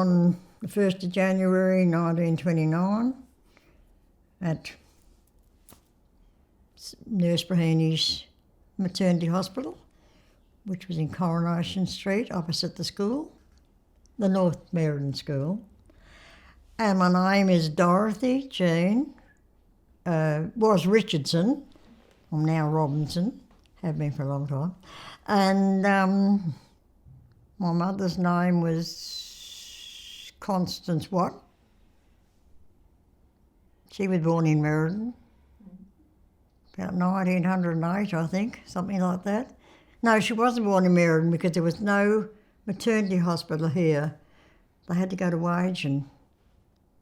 on the 1st of January 1929 at Nurse Brahini's maternity hospital, which was in Coronation Street opposite the school, the North Merredin School. And my name is Dorothy Jean, was Richardson. I'm now Robinson, have been for a long time. And my mother's name was Constance Watt. She was born in Merredin, about 1908, I think, something like that. No, she wasn't born in Merredin because there was no maternity hospital here. They had to go to Wagen.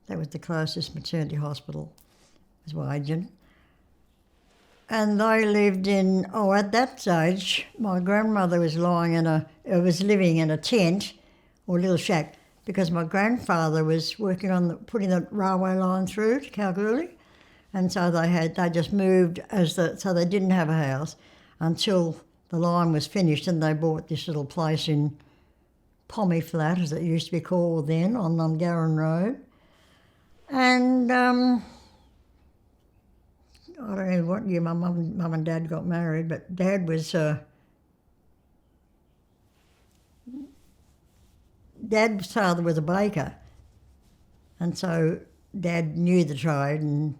That was the closest maternity hospital, was Wagen. And they lived in, at that stage, my grandmother was living in a tent or a little shack because my grandfather was working on putting the railway line through to Kalgoorlie. And so they just moved so they didn't have a house until the line was finished, and they bought this little place in Pommy Flat, as it used to be called then, on Lungarran Road. And I don't know what year my mum and dad got married, but Dad was Dad's father was a baker, and so Dad knew the trade, and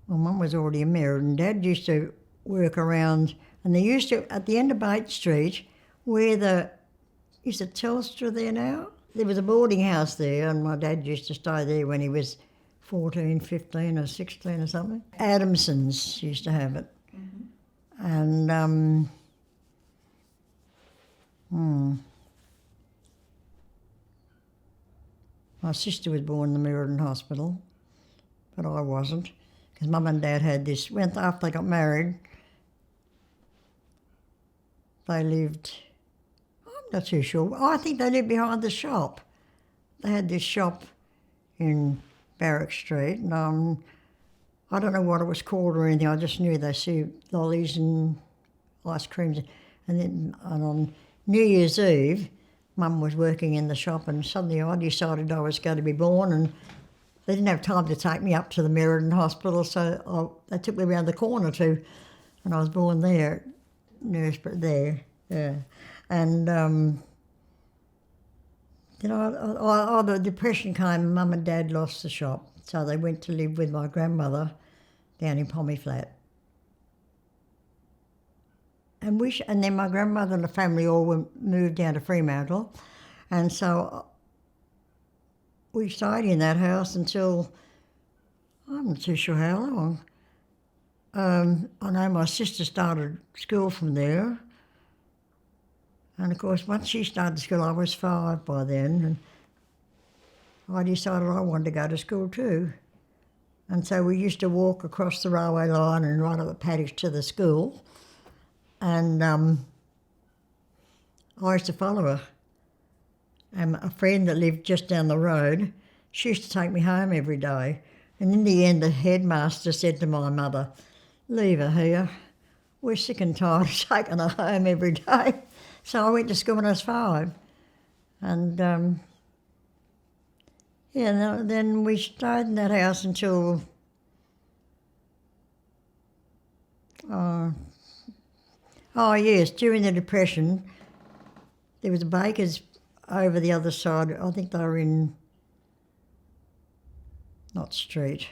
Mum was already married, and Dad used to work around, and they used to, at the end of Bate Street, where is it Telstra there now? There was a boarding house there, and my dad used to stay there when he was 14, 15 or 16 or something. Adamson's used to have it. Mm-hmm. And my sister was born in the Merredin Hospital, but I wasn't, because Mum and Dad had this, after they got married, they lived, I'm not too sure, I think they lived behind the shop. They had this shop in Barrack Street, and I don't know what it was called or anything, I just knew they served lollies and ice creams. And then on New Year's Eve, Mum was working in the shop, and suddenly I decided I was going to be born, and they didn't have time to take me up to the Merredin Hospital, so they took me around the corner too, and I was born there, there, yeah. And the depression came, and Mum and Dad lost the shop, so they went to live with my grandmother down in Pommy Flat. And then my grandmother and the family all moved down to Fremantle, and so we stayed in that house until, I'm not too sure how long. I know my sister started school from there, and of course once she started school I was 5 by then, and I decided I wanted to go to school too. And so we used to walk across the railway line and right up the paddocks to the school, and I used to follow her. And a friend that lived just down the road, she used to take me home every day. And in the end, the headmaster said to my mother, "Leave her here. We're sick and tired of taking her home every day." So I went to school when I was 5. And then we stayed in that house until during the Depression, there was a baker's over the other side. I think they were in, not street,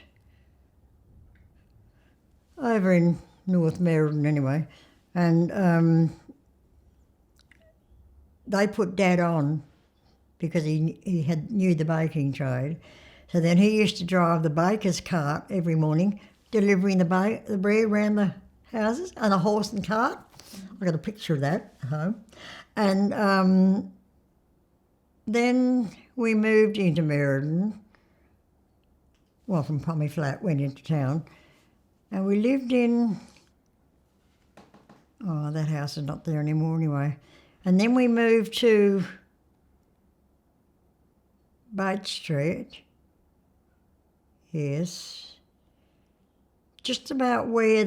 over in North Merredin anyway, and they put Dad on because he knew the baking trade. So then he used to drive the baker's cart every morning, delivering the bread around the houses, and a horse and cart. I've got a picture of that at home. And then we moved into Merredin, from Pommy Flat, went into town, and we lived in, that house is not there anymore anyway. And then we moved to Bate Street, yes, just about where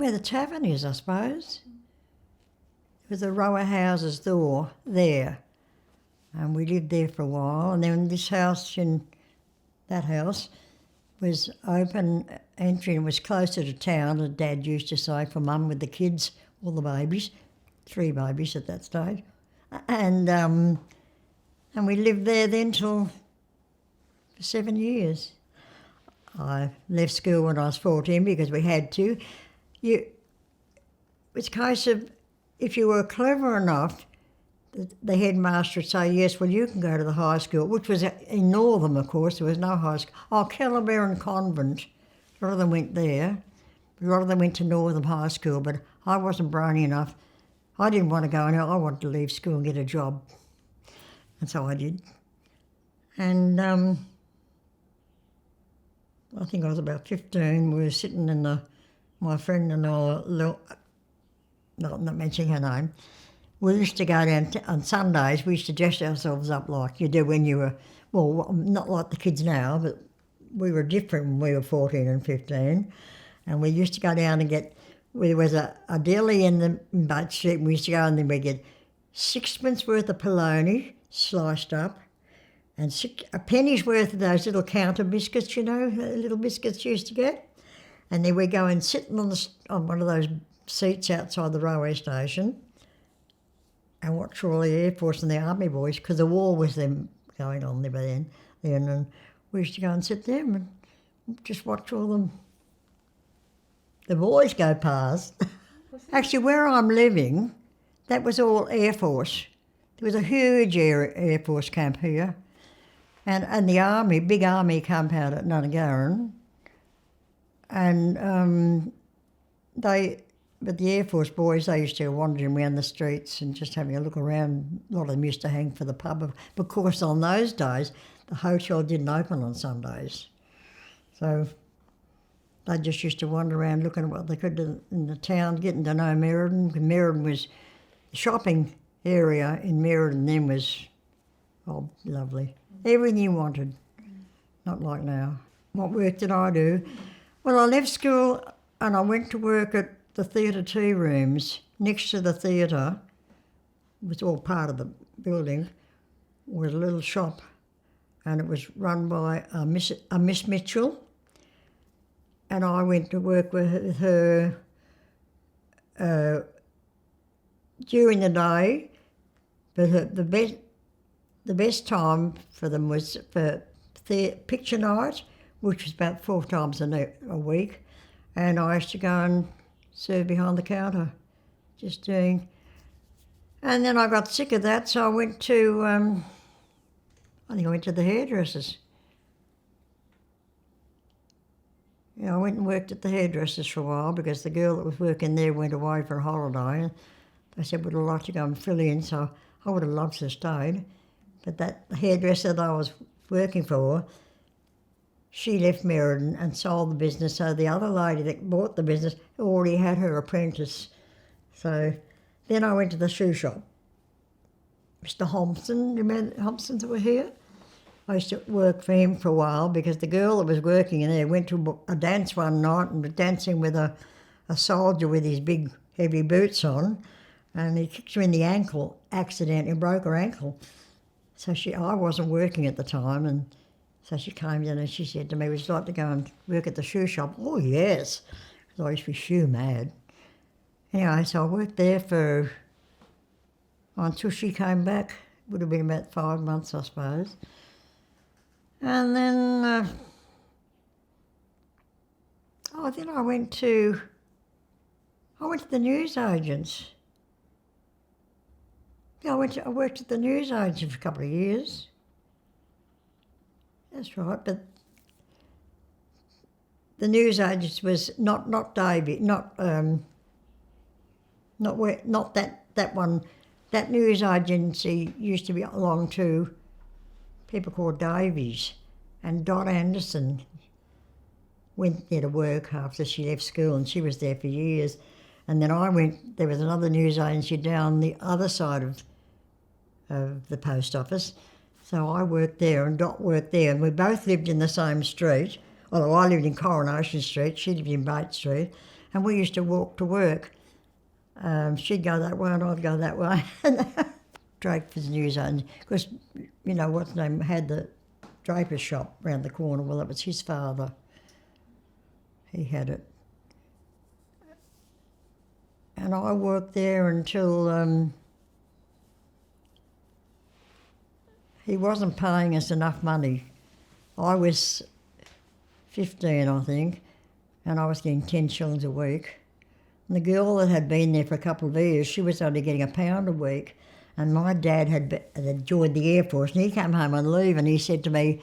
where the tavern is, I suppose. There's a row of houses there. And we lived there for a while. And then this house that house was open entry and was closer to town, as Dad used to say, for Mum with the kids, all the babies, 3 babies at that stage. And we lived there then for 7 years. I left school when I was 14 because we had to. It was a case of, if you were clever enough, the headmaster would say, yes, well, you can go to the high school, which was in Northam, of course. There was no high school. Kellerberrin Convent, a lot of them went there. A lot of them went to Northam High School, but I wasn't brainy enough. I didn't want to go anywhere. I wanted to leave school and get a job. And so I did. And I think I was about 15. We were sitting in my friend and I, not mentioning her name, we used to go down on Sundays. We used to dress ourselves up like you do when you were, well, not like the kids now, but we were different when we were 14 and 15. And we used to go down and there was a deli in the Boat Street, and we used to go and then we'd get 6pence worth of polony sliced up and a penny's worth of those little counter biscuits, little biscuits you used to get. And then we'd go and sit on one of those seats outside the railway station and watch all the Air Force and the Army boys, because the war was them going on there by then. And we used to go and sit there and just watch all the boys go past. Actually, where I'm living, that was all Air Force. There was a huge Air Force camp here. And the Army, big Army camp out at Nunagarran. And but the Air Force boys, they used to go wandering around the streets and just having a look around. A lot of them used to hang for the pub. But of course, on those days, the hotel didn't open on Sundays. So they just used to wander around looking at what they could do in the town, getting to know Merredin. Merredin was, the shopping area in Merredin then was, lovely. Everything you wanted, not like now. What work did I do? Well, I left school and I went to work at the theatre tea rooms next to the theatre. It was all part of the building. Was a little shop, and it was run by a Miss Mitchell. And I went to work with her during the day, but the best time for them was for picture night, which was about 4 times a week, and I used to go and serve behind the counter, just doing. And then I got sick of that, so I went to, I went to the hairdressers. I went and worked at the hairdressers for a while because the girl that was working there went away for a holiday. And they said, would I like to go and fill in? So I would have loved to have stayed. But that hairdresser that I was working for, she left Merredin and sold the business. So the other lady that bought the business already had her apprentice. So then I went to the shoe shop. Mr. Thompson, remember the Thompsons that were here? I used to work for him for a while because the girl that was working in there went to a dance one night and was dancing with a soldier with his big heavy boots on, and he kicked her in the ankle, accidentally broke her ankle. So I wasn't working at the time, and so she came in and she said to me, would you like to go and work at the shoe shop? Oh, yes, because I used to be shoe mad. Anyway, so I worked there until she came back. Would have been about 5 months, I suppose. And then, then I went to the newsagents. Yeah, I worked at the newsagents for a couple of years. That's right, but the newsagents was not Davy, not that one. That news agency used to belong to people called Davies, and Dot Anderson went there to work after she left school, and she was there for years. And then there was another news agency down the other side of the post office. So I worked there and Dot worked there, and we both lived in the same street. Although I lived in Coronation Street, she lived in Bates Street, and we used to walk to work. She'd go that way and I'd go that way. Draper's Newsagent, because, you know, what's his name had the draper's shop round the corner. Well, that was his father. He had it. And I worked there until he wasn't paying us enough money. I was 15, I think, and I was getting 10 shillings a week. And the girl that had been there for a couple of years, she was only getting £1 a week. And my dad had joined the Air Force, and he came home on leave, and he said to me,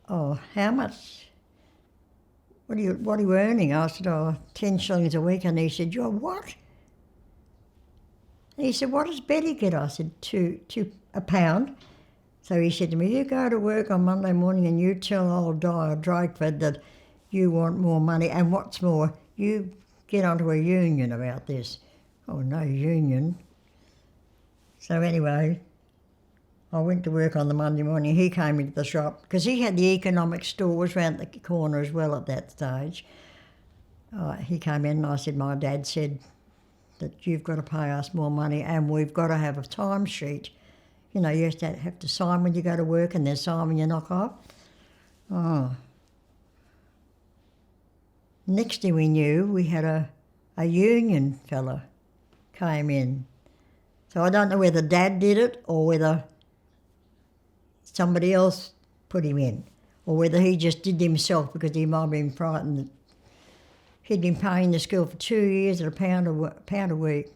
"Oh, how much? What are you earning?" I said, "Oh, 10 shillings a week." And he said, "You're what?" And he said, "What does Betty get?" I said, £1. So he said to me, "You go to work on Monday morning and you tell old Dyer Drakeford that you want more money, and what's more, you get onto a union about this." Oh, no union. So anyway, I went to work on the Monday morning. He came into the shop, because he had the economic stores round the corner as well at that stage. He came in and I said, "My dad said that you've got to pay us more money and we've got to have a timesheet. You know, you have to sign when you go to work and then sign when you knock off." Oh. Next thing we knew, we had a union fella came in. So I don't know whether Dad did it or whether somebody else put him in, or whether he just did himself because he might have been frightened that he'd been paying the school for 2 years at £1 a week.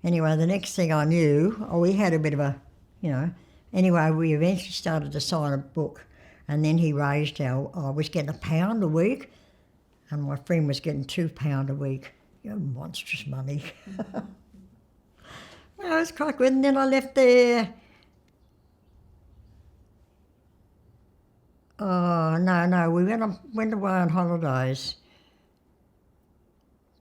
Anyway, the next thing I knew, we had a bit of a, you know, anyway, we eventually started to sign a book, and then he raised I was getting £1 a week, and my friend was getting £2 a week. You know, monstrous money. Well, it was quite good, and then I left there. Oh, no, we went away on holidays.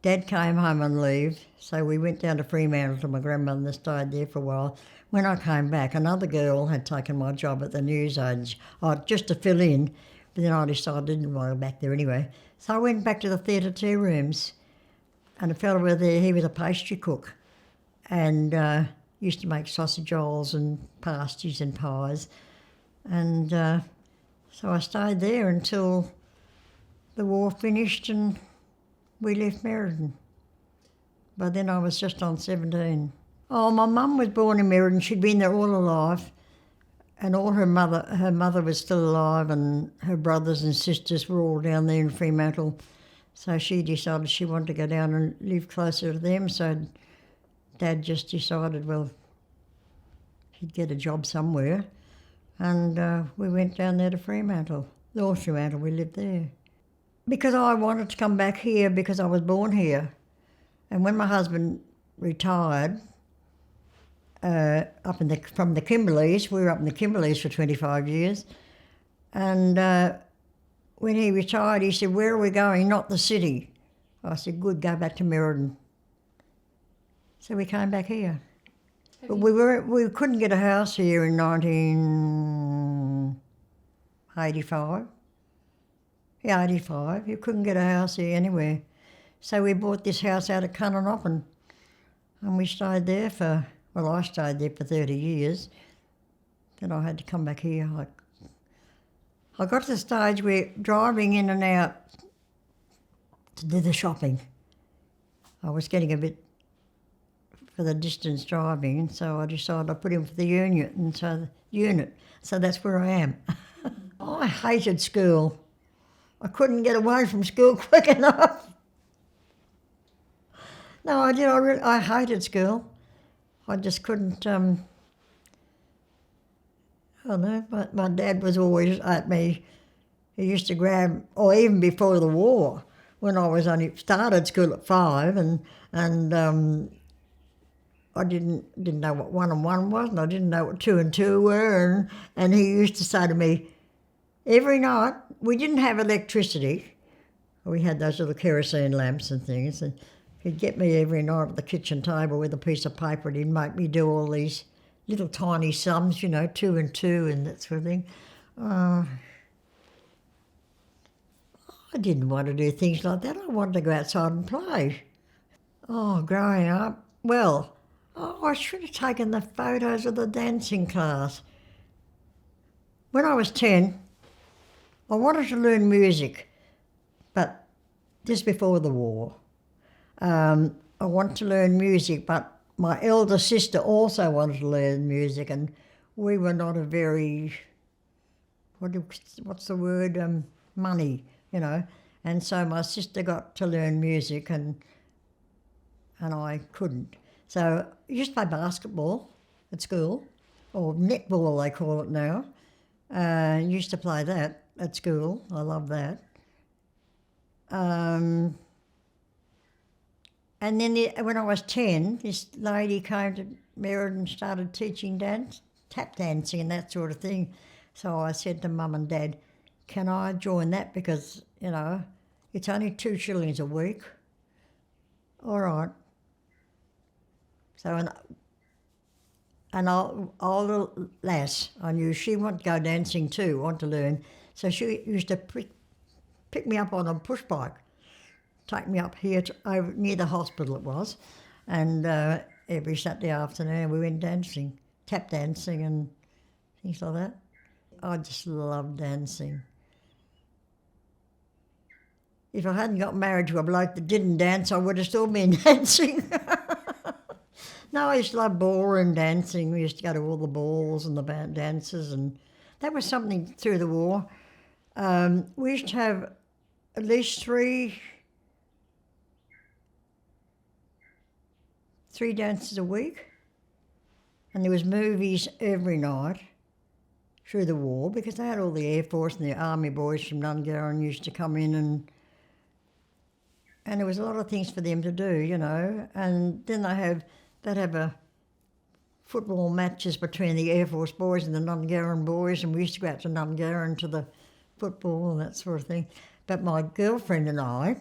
Dad came home on leave, so we went down to Fremantle to my grandmother and stayed there for a while. When I came back, another girl had taken my job at the newsagent, just to fill in, but then I decided I didn't want to go back there anyway. So I went back to the theatre tea rooms, and a fellow over there, he was a pastry cook, and used to make sausage rolls and pasties and pies. And so I stayed there until the war finished and we left Merredin. By then I was just on 17. Oh, my mum was born in Merredin. She'd been there all her life, and all her mother was still alive, and her brothers and sisters were all down there in Fremantle. So she decided she wanted to go down and live closer to them. So Dad just decided, well, he'd get a job somewhere. And we went down there to Fremantle, North Fremantle, we lived there. Because I wanted to come back here because I was born here. And when my husband retired from the Kimberleys, we were up in the Kimberleys for 25 years, and when he retired, he said, "Where are we going? Not the city." I said, "Good, go back to Merredin." So we came back here. But we couldn't get a house here in 1985. Yeah, 85. You couldn't get a house here anywhere. So we bought this house out at Cunnanoppin, and we stayed there I stayed there for 30 years. Then I had to come back here. I got to the stage where driving in and out to do the shopping, I was getting a bit for the distance driving, and so I decided I'd put in for the unit, so that's where I am. I hated school. I couldn't get away from school quick enough. No, I did. I hated school. I just couldn't. I don't know. My dad was always at me. He used to grab, or even before the war, when I was only started school at 5, and I didn't know what 1 and 1 was, and I didn't know what 2 and 2 were, and he used to say to me every night. We didn't have electricity. We had those little kerosene lamps and things, and he'd get me every night at the kitchen table with a piece of paper, and he'd make me do all these little tiny sums, 2 and 2 and that sort of thing. I I didn't want to do things like that. I wanted to go outside and play. Oh, growing up, well, I should have taken the photos of the dancing class. When I was 10, I wanted to learn music, but just before the war. I wanted to learn music, but my elder sister also wanted to learn music, and we were not a very, what's the word, money, you know. And so my sister got to learn music and I couldn't. So I used to play basketball at school, or netball they call it now. Used to play that at school. I love that. And then when I was 10, this lady came to Merredin and started teaching tap dancing and that sort of thing. So I said to Mum and Dad, can I join that, because, you know, it's only 2 shillings a week. All right. So our little lass, I knew she wanted to go dancing too, wanted to learn. So she used to pick me up on a push bike, take me up here over near the hospital it was, and every Saturday afternoon we went dancing, tap dancing and things like that. I just love dancing. If I hadn't got married to a bloke that didn't dance, I would have still been dancing. No, I used to love ballroom dancing. We used to go to all the balls and the dances, and that was something through the war. We used to have at least three dances a week, and there was movies every night through the war, because they had all the Air Force and the Army boys from Nungarran used to come in, and there was a lot of things for them to do, you know. And then they'd have a football matches between the Air Force boys and the Nungarran boys, and we used to go out to Nungarran to the football and that sort of thing. But my girlfriend and I,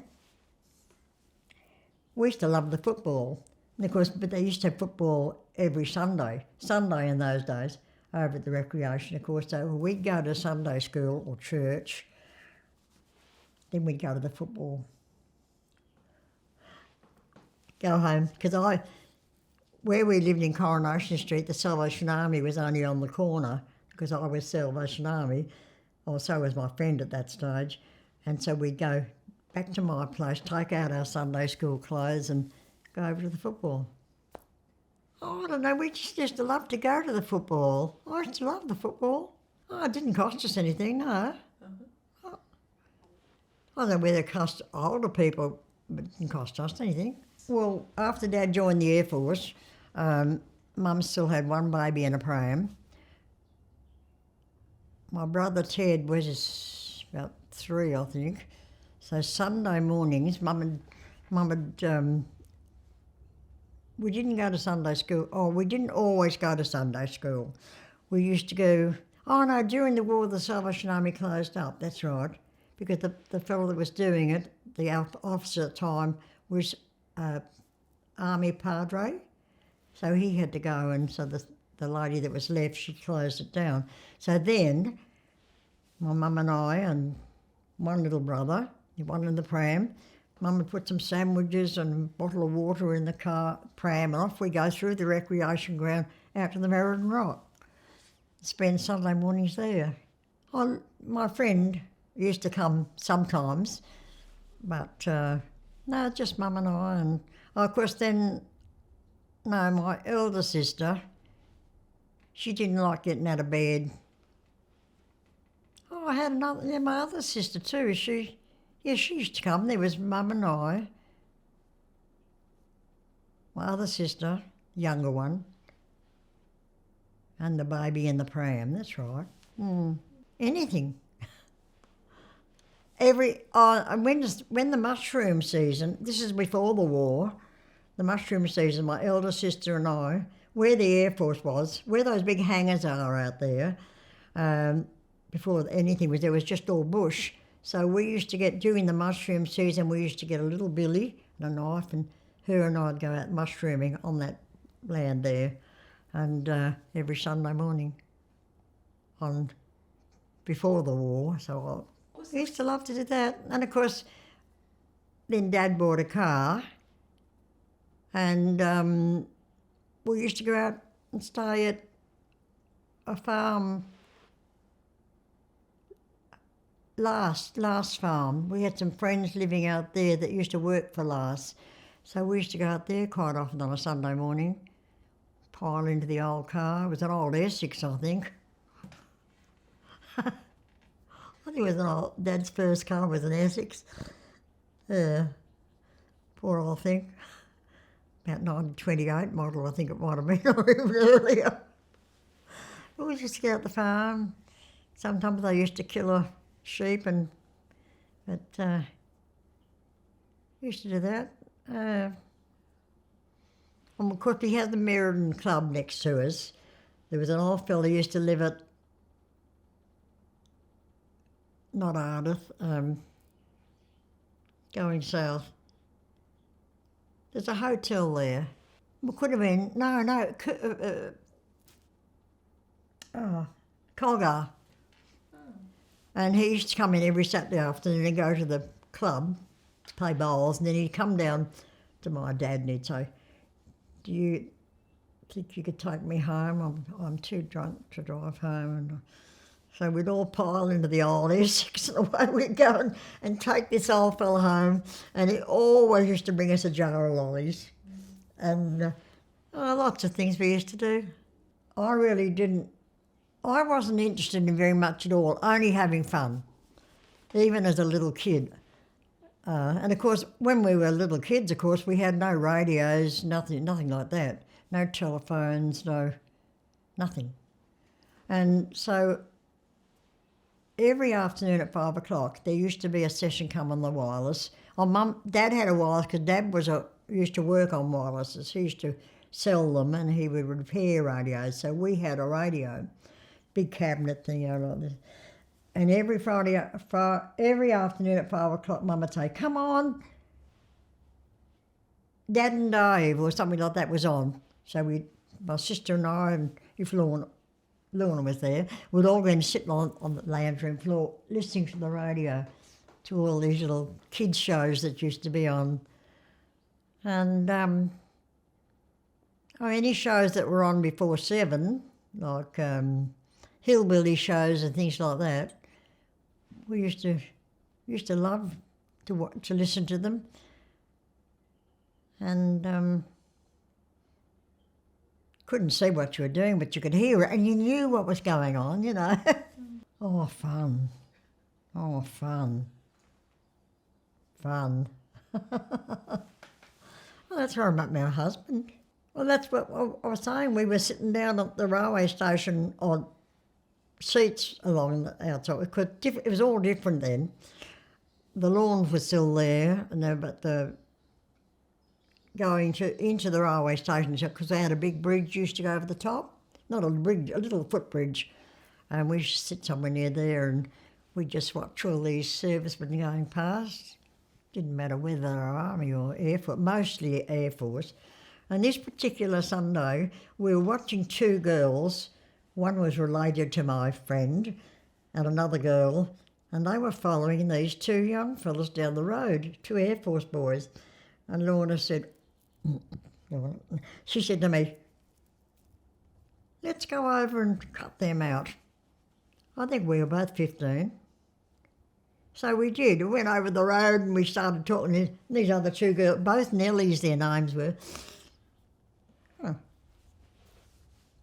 we used to love the football. And of course, but they used to have football every Sunday in those days, over at the recreation, of course. So we'd go to Sunday school or church, then we'd go to the football. Go home, because where we lived in Coronation Street, the Salvation Army was only on the corner, because I was Salvation Army, or so was my friend at that stage. And so we'd go back to my place, take out our Sunday school clothes and go over to the football. Oh, I don't know, we just used to love to go to the football. I used to love the football. Oh, it didn't cost us anything, no. I don't know whether it cost older people, but it didn't cost us anything. Well, after Dad joined the Air Force, Mum still had one baby in a pram. My brother Ted was about 3, I think. So Sunday mornings, Mum had we didn't go to Sunday school. Oh, we didn't always go to Sunday school. We used to go, oh no, during the war the Salvation Army closed up, that's right. Because the fellow that was doing it, the officer at the time, was Army Padre. So he had to go, and so the lady that was left, she closed it down. So then, my mum and I and one little brother, one in the pram, Mum would put some sandwiches and a bottle of water in the pram, and off we go through the recreation ground out to the Merredin Rock. Spend Sunday mornings there. My friend used to come sometimes, but no, just Mum and I. And of course then, no, my elder sister, she didn't like getting out of bed. Oh, I had my other sister too. She used to come. There was Mum and I, my other sister, younger one, and the baby in the pram, that's right. Anything. When the mushroom season, this is before the war, the mushroom season, my elder sister and I, where the Air Force was, where those big hangars are out there, before anything was there, was just all bush. So we used to get, during the mushroom season, we used to get a little billy and a knife, and her and I'd go out mushrooming on that land there, and every Sunday morning before the war. So We used to love to do that. And of course, then Dad bought a car, and we used to go out and stay at a farm, last farm. We had some friends living out there that used to work for Last. So we used to go out there quite often on a Sunday morning, pile into the old car. It was an old Essex, I think. I think it was Dad's first car was an Essex. Yeah, poor old thing. About 1928 model, I think it might have been, or even earlier. But we used to get out the farm. Sometimes they used to kill a sheep, but we used to do that. And of course, we had the Merredin Club next to us. There was an old fella who used to live at, not Ardith, going south. There's a hotel there. It could have been, Colgar. And he used to come in every Saturday afternoon and go to the club to play bowls, and then he'd come down to my dad and he'd say, "Do you think you could take me home? I'm too drunk to drive home." And so we'd all pile into the old Essex, and away we'd go and take this old fella home, and he always used to bring us a jar of lollies, and lots of things we used to do. I wasn't interested in very much at all, only having fun, even as a little kid. And of course, when we were little kids, of course, we had no radios, nothing like that. No telephones, nothing. And so every afternoon at 5 o'clock, there used to be a session come on the wireless. Dad had a wireless because Dad used to work on wirelesses. He used to sell them and he would repair radios. So we had a radio, big cabinet thing, like this. And every afternoon at 5 o'clock, Mum would say, "Come on, Dad and Dave," or something like that was on. So my sister and I, and if Lorna was there, we'd all go and sit on the lounge room floor listening to the radio, to all these little kids shows that used to be on. And any shows that were on before 7, like hillbilly shows and things like that, we used to love to listen to them. And couldn't see what you were doing, but you could hear it, and you knew what was going on, you know. Oh, fun. Oh, fun. Fun. Well, that's where I met my husband. Well, that's what I was saying. We were sitting down at the railway station on seats along the outside. It was all different then. The lawns were still there, but going into the railway station, because they had a big bridge used to go over the top. Not a bridge, a little footbridge. And we used to sit somewhere near there and we'd just watch all these servicemen going past. Didn't matter whether they were Army or Air Force, mostly Air Force. And this particular Sunday, we were watching 2 girls. One was related to my friend and another girl, and they were following these 2 young fellas down the road, 2 Air Force boys. And Lorna said, she said to me, "Let's go over and cut them out." I think we were both 15. So we did. We went over the road and we started talking to these other 2 girls, both Nellies their names were.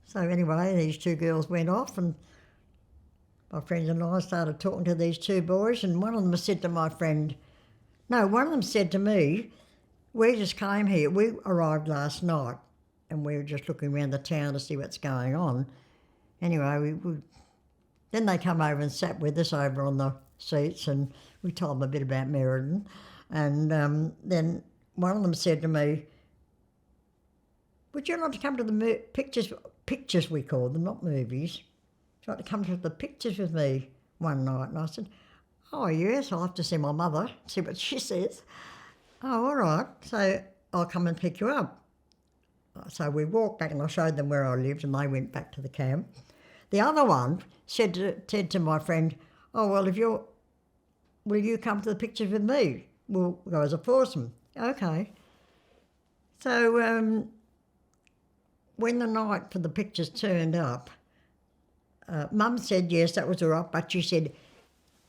So anyway, these 2 girls went off and my friend and I started talking to these 2 boys, and one of them said to my friend, one of them said to me, "We just came here. We arrived last night and we were just looking around the town to see what's going on." Anyway, then they come over and sat with us over on the seats and we told them a bit about Merredin. And then one of them said to me, "Would you like to come to the pictures we call them, not movies. Would you like to come to the pictures with me one night?" And I said, "Oh yes, I'll have to see my mother, see what she says." "Oh, all right, so I'll come and pick you up." So we walked back and I showed them where I lived and they went back to the camp. The other one said to my friend, "Oh, well, if you're will you come to the pictures with me? We'll go as a foursome. Okay. So when the night for the pictures turned up, Mum said yes, that was all right, but she said,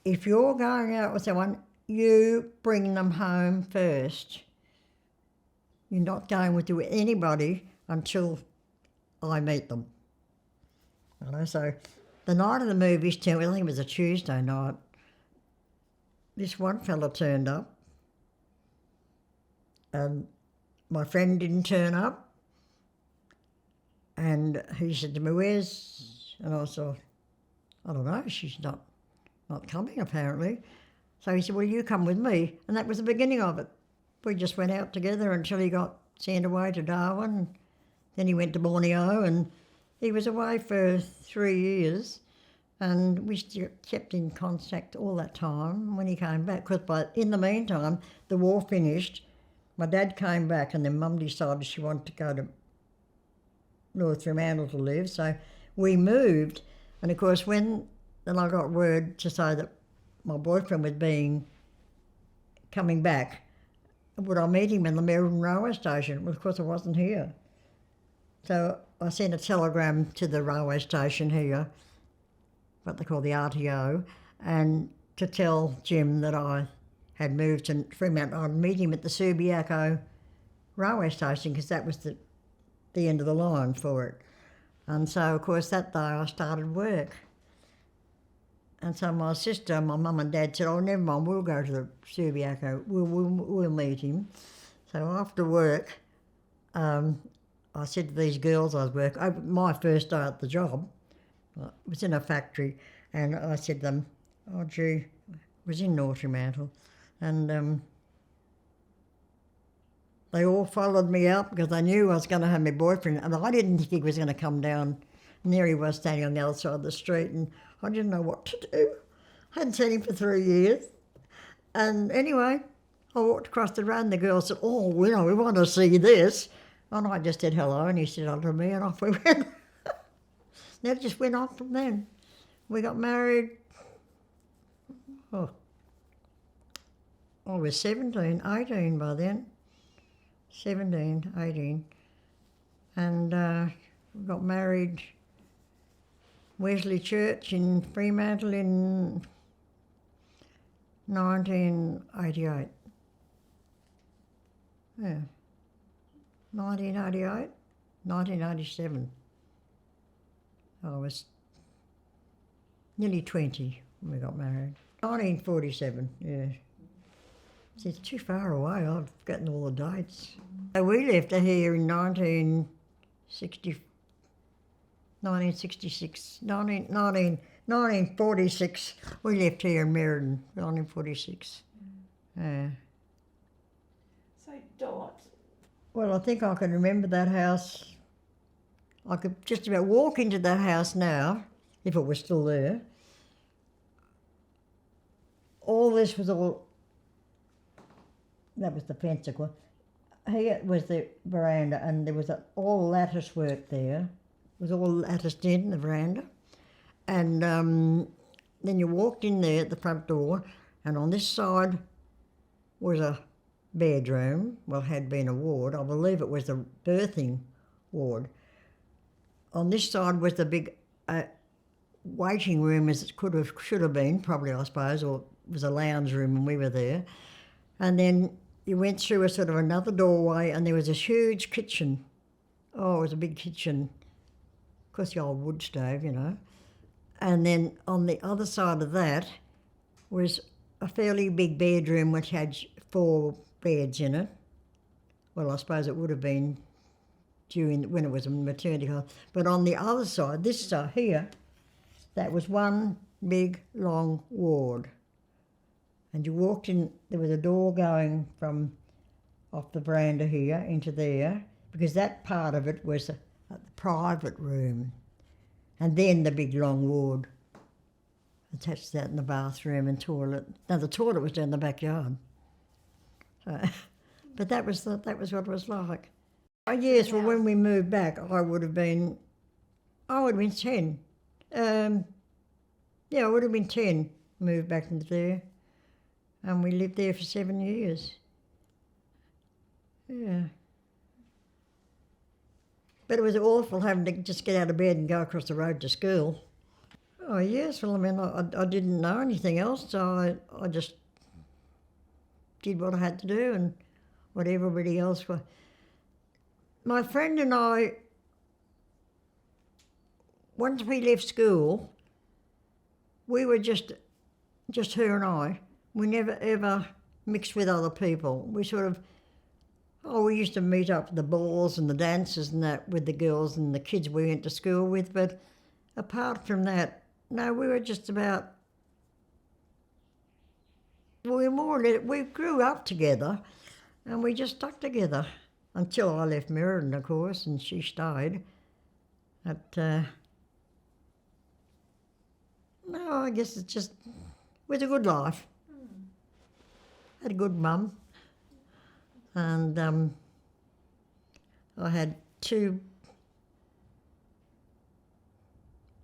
if you're going out with someone, you bring them home first. You're not going with anybody until I meet them. You know, so the night of the movies, I think it was a Tuesday night, this one fella turned up and my friend didn't turn up, and he said to me, where's, and I thought, I don't know, she's not coming apparently. So he said, well, you come with me, and that was the beginning of it. We just went out together until he got sent away to Darwin, then he went to Borneo, and he was away for 3 years, and we still kept in contact all that time when he came back, because in the meantime, the war finished. My dad came back, and then Mum decided she wanted to go to North Fremantle to live, so we moved. And of course, then I got word to say that my boyfriend was coming back, would I meet him in the Merredin railway station? Well, of course I wasn't here. So I sent a telegram to the railway station here, what they call the RTO, and to tell Jim that I had moved to Fremantle. I'd meet him at the Subiaco railway station because that was the end of the line for it. And so, of course, that day I started work. And so my sister, my mum and dad said, oh, never mind, we'll go to the Subiaco, we'll meet him. So after work, I said to these girls I was working, my first day at the job, I was in a factory, and I said to them, oh gee, it was in North Fremantle, and they all followed me out because they knew I was going to have my boyfriend, and I didn't think he was going to come down. And there he was standing on the other side of the street, and I didn't know what to do. I hadn't seen him for 3 years. And anyway, I walked across the road and the girl said, oh, we want to see this. And I just said hello, and he said hello to me, and off we went. That just went on from then. We got married, I was 17, 18 by then. 17, 18. And we got married Wesley Church in Fremantle in 1988. Yeah. 1988, 1987. I was nearly 20 when we got married. 1947, yeah. It's too far away, I've forgotten all the dates. So we left here in 1946, 1946, we left here in Merredin, 1946. Yeah. So Dot. Well, I think I can remember that house. I could just about walk into that house now, if it was still there. All this was all, that was the fence, of course. Here was the veranda, and there was all lattice work there. It was all latticed in, the veranda. And then you walked in there at the front door, and on this side was a bedroom, well, had been a ward. I believe it was the birthing ward. On this side was the big waiting room, as it should have been, probably, I suppose, or it was a lounge room when we were there. And then you went through a sort of another doorway, and there was this huge kitchen. Oh, it was a big kitchen. Of course, the old wood stove, you know. And then on the other side of that was a fairly big bedroom which had 4 beds in it. Well, I suppose it would have been when it was a maternity hospital. But on the other side, this side here, that was one big long ward. And you walked in, there was a door going from off the veranda here into there, because that part of it was a private room. And then the big long ward attached to that, in the bathroom and toilet. Now the toilet was down the backyard. So, but that was what it was like. Oh yes, well when we moved back, I would have been 10. Yeah, I would have been 10, moved back into there. And we lived there for 7 years. Yeah. But it was awful having to just get out of bed and go across the road to school. Oh, yes. Well, I mean, I didn't know anything else, so I just did what I had to do and what everybody else was. My friend and I, once we left school, we were just her and I. We never ever mixed with other people. We sort of, we used to meet up at the balls and the dances and that with the girls and the kids we went to school with, but apart from that, no, we were just about, we grew up together and we just stuck together until I left Merredin, of course, and she stayed. But, no, I guess it was a good life. Had a good mum. And I had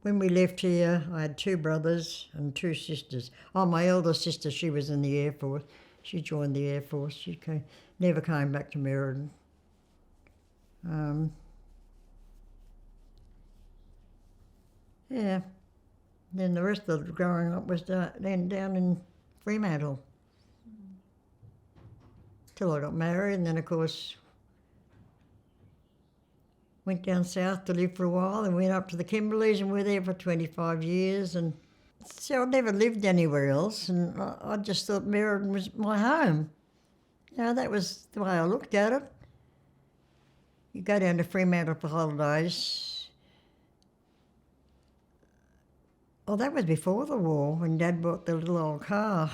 when we left here, I had 2 brothers and 2 sisters. Oh, my elder sister, she was in the Air Force. She joined the Air Force. She never came back to Merredin. Yeah. Then the rest of the growing up was then down in Fremantle. Till I got married, and then of course went down south to live for a while, and went up to the Kimberleys, and we were there for 25 years. And so I never lived anywhere else, and I just thought Merredin was my home. You know, that was the way I looked at it. You go down to Fremantle for holidays. Oh, that was before the war, when Dad bought the little old car.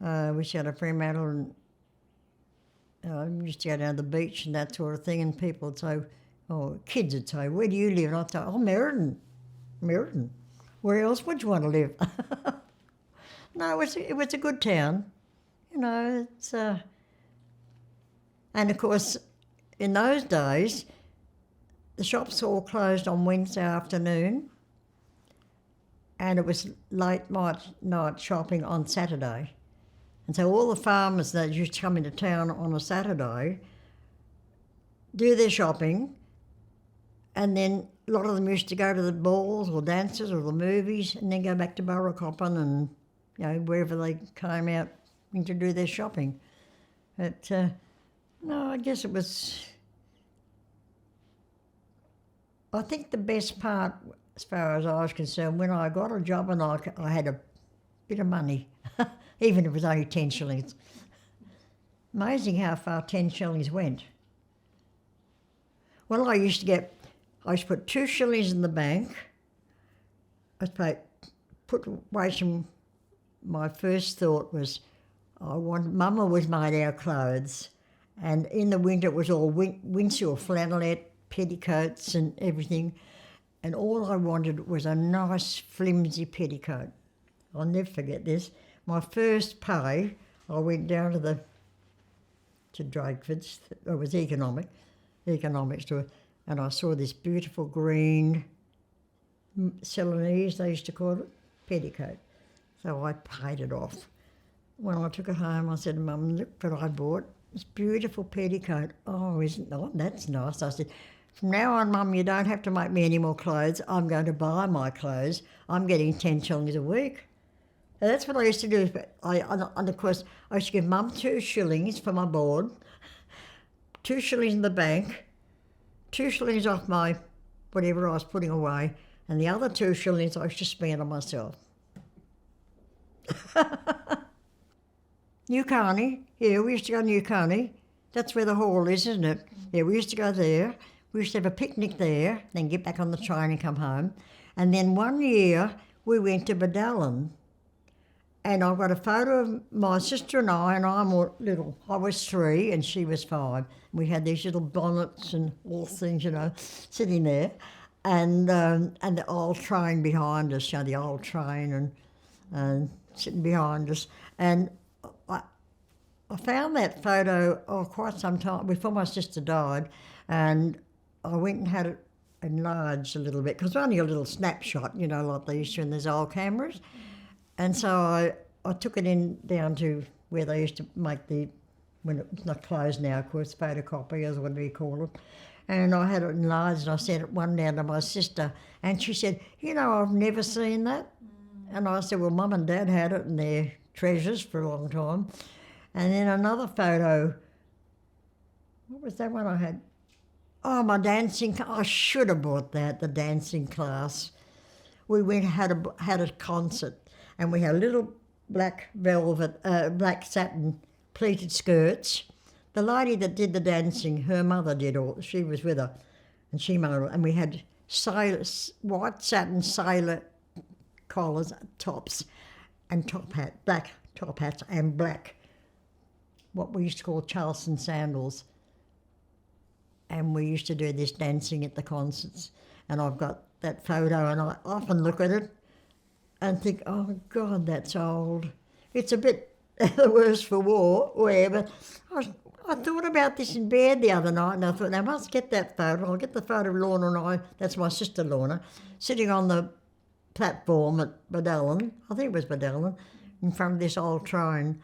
We used to go to Fremantle, and we used to go down to the beach and that sort of thing, and people would say, kids would say, "Where do you live?" And I'd say, "Merredin. Merredin. Where else would you want to live?" No, it was a good town. You know, it's... And of course, in those days, the shops all closed on Wednesday afternoon, and it was late night shopping on Saturday. And so all the farmers that used to come into town on a Saturday do their shopping, and then a lot of them used to go to the balls or dances or the movies, and then go back to Burracoppin and, wherever they came out to do their shopping. But no, I guess it was... I think the best part, as far as I was concerned, when I got a job and I had a bit of money, even if it was only 10 shillings. Amazing how far 10 shillings went. Well, I used to put 2 shillings in the bank. Put away some... My first thought was, Mum always made our clothes, and in the winter it was all wincy or flannelette, petticoats and everything, and all I wanted was a nice flimsy petticoat. I'll never forget this. My first pay, I went down to Drakeford's, it was economics store, and I saw this beautiful green Ceylonese, they used to call it, petticoat. So I paid it off. When I took it home, I said, "Mum, look what I bought. This beautiful petticoat." "Oh, isn't that? That's nice." I said, "From now on, Mum, you don't have to make me any more clothes. I'm going to buy my clothes. I'm getting 10 shillings a week." And that's what I used to do. And of course, I used to give Mum 2 shillings for my board, 2 shillings in the bank, 2 shillings off my whatever I was putting away, and the other 2 shillings I used to spend on myself. New Carney, yeah, we used to go to New Carney. That's where the hall is, isn't it? Yeah, we used to go there. We used to have a picnic there, then get back on the train and come home. And then one year we went to Bedallin. And I've got a photo of my sister and I'm little. I was 3 and she was 5. We had these little bonnets and all things, sitting there. And the old train behind us, the old train and sitting behind us. And I found that photo quite some time before my sister died, and I went and had it enlarged a little bit, because it's only a little snapshot, like they used to in those old cameras. And so I took it in down to where they used to make the, when it's not closed now, of course, photocopiers, what do you call it? And I had it enlarged and I sent it one down to my sister. And she said, I've never seen that. And I said, well, Mum and Dad had it and they're treasures for a long time. And then another photo, what was that one I had? Oh, my dancing, I should have bought that, the dancing class. We went had a concert and we had little black velvet, black satin pleated skirts. The lady that did the dancing, her mother did all, she was with her, and she made it. And we had white satin sailor collars, tops, and black top hats, and black, what we used to call Charleston sandals. And we used to do this dancing at the concerts. And I've got that photo, and I often look at it and think, oh God, that's old. It's a bit the worse for wear, but I thought about this in bed the other night, and I thought, I must get that photo. I'll get the photo of Lorna and I, that's my sister Lorna, sitting on the platform at Bedellen, I think it was Bedellen, in front of this old train.